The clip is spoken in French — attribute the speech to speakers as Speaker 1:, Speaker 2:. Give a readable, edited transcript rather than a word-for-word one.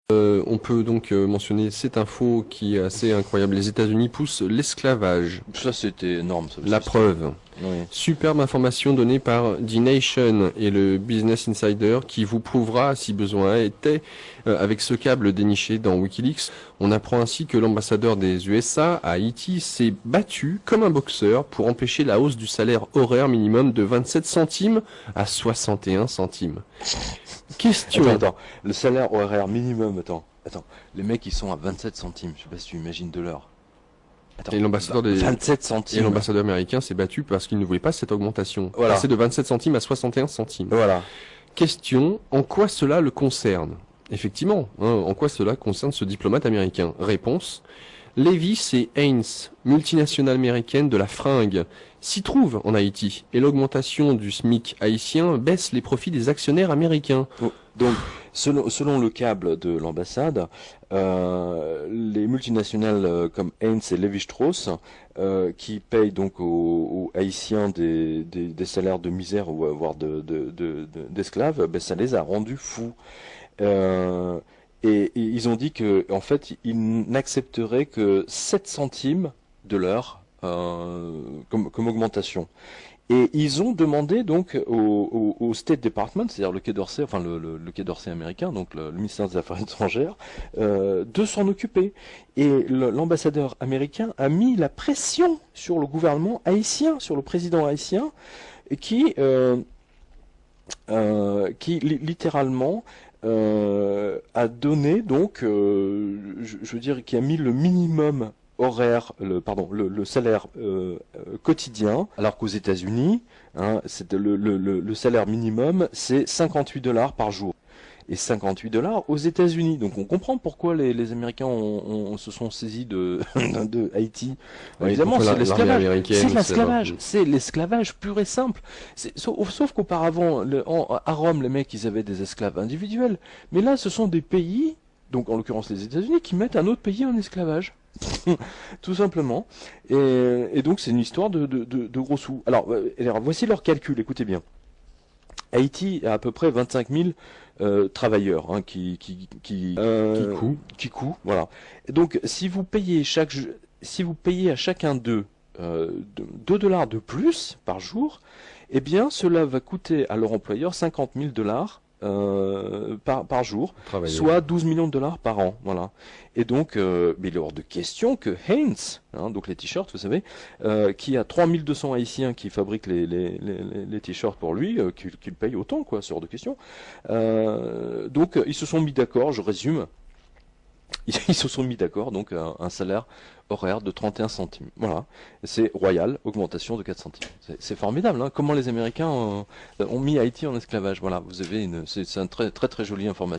Speaker 1: On peut donc mentionner cette info qui est assez incroyable. Les États-Unis poussent l'esclavage.
Speaker 2: Ça, c'était énorme, ça aussi.
Speaker 1: La preuve.
Speaker 2: Oui.
Speaker 1: Superbe information donnée par The Nation et le Business Insider qui vous prouvera, si besoin était, avec ce câble déniché dans Wikileaks. On apprend ainsi que l'ambassadeur des USA à Haïti s'est battu comme un boxeur pour empêcher la hausse du salaire horaire minimum de 27 centimes à 61 centimes. Question.
Speaker 2: Attends, le salaire horaire minimum, attends. Les mecs, ils sont à 27 centimes, je sais pas si tu imagines de l'heure.
Speaker 1: Et l'ambassadeur
Speaker 2: 27 centimes.
Speaker 1: Et l'ambassadeur américain s'est battu parce qu'il ne voulait pas cette augmentation.
Speaker 2: Voilà.
Speaker 1: Passer de 27 centimes à 61 centimes.
Speaker 2: Voilà.
Speaker 1: Question, en quoi cela le concerne? Effectivement, en quoi cela concerne ce diplomate américain? Réponse, Levis et Haynes, multinationale américaine de la fringue, s'y trouvent en Haïti, et l'augmentation du SMIC haïtien baisse les profits des actionnaires américains.
Speaker 2: Donc, selon le câble de l'ambassade, les multinationales comme Haynes et Lévi-Strauss, qui payent donc aux Haïtiens des salaires de misère ou voire d'esclaves, ben, ça les a rendus fous. Et ils ont dit que, en fait, ils n'accepteraient que 7 centimes de l'heure comme augmentation. Et ils ont demandé donc au State Department, c'est-à-dire le Quai d'Orsay, enfin le Quai d'Orsay américain, donc le ministère des Affaires étrangères, de s'en occuper. Et l'ambassadeur américain a mis la pression sur le gouvernement haïtien, sur le président haïtien, qui littéralement a donné donc, je veux dire, qui a mis le minimum horaire, le salaire quotidien, alors qu'aux États-Unis, hein, le salaire minimum, c'est 58 dollars par jour. Et 58 dollars aux États-Unis. Donc on comprend pourquoi les Américains se sont saisis de Haïti.
Speaker 1: Oui,
Speaker 2: évidemment, c'est l'esclavage. C'est
Speaker 1: l'esclavage.
Speaker 2: C'est l'esclavage pur et simple. Sauf qu'auparavant, à Rome, les mecs, ils avaient des esclaves individuels. Mais là, ce sont des pays, donc en l'occurrence les États-Unis, qui mettent un autre pays en esclavage. Tout simplement. Et donc c'est une histoire de gros sous. Alors voici leur calcul, écoutez bien. Haïti a à peu près 25 000 travailleurs hein, qui couent, voilà. Et donc si vous payez à chacun d'eux 2 dollars de plus par jour, eh bien cela va coûter à leur employeur 50 000 dollars par jour, soit 12 millions de dollars par an, voilà. Et donc, mais il est hors de question que Haynes, hein, donc les t-shirts, vous savez, qui a 3200 Haïtiens qui fabriquent les t-shirts pour lui, qu'il paye autant, quoi, c'est hors de question. Donc, ils se sont mis d'accord, je résume, ils se sont mis d'accord, donc un salaire horaire de 31 centimes. Voilà, c'est royal, augmentation de 4 centimes. C'est formidable, hein. Comment les Américains ont mis Haïti en esclavage. Voilà, vous avez c'est un très très très jolie information.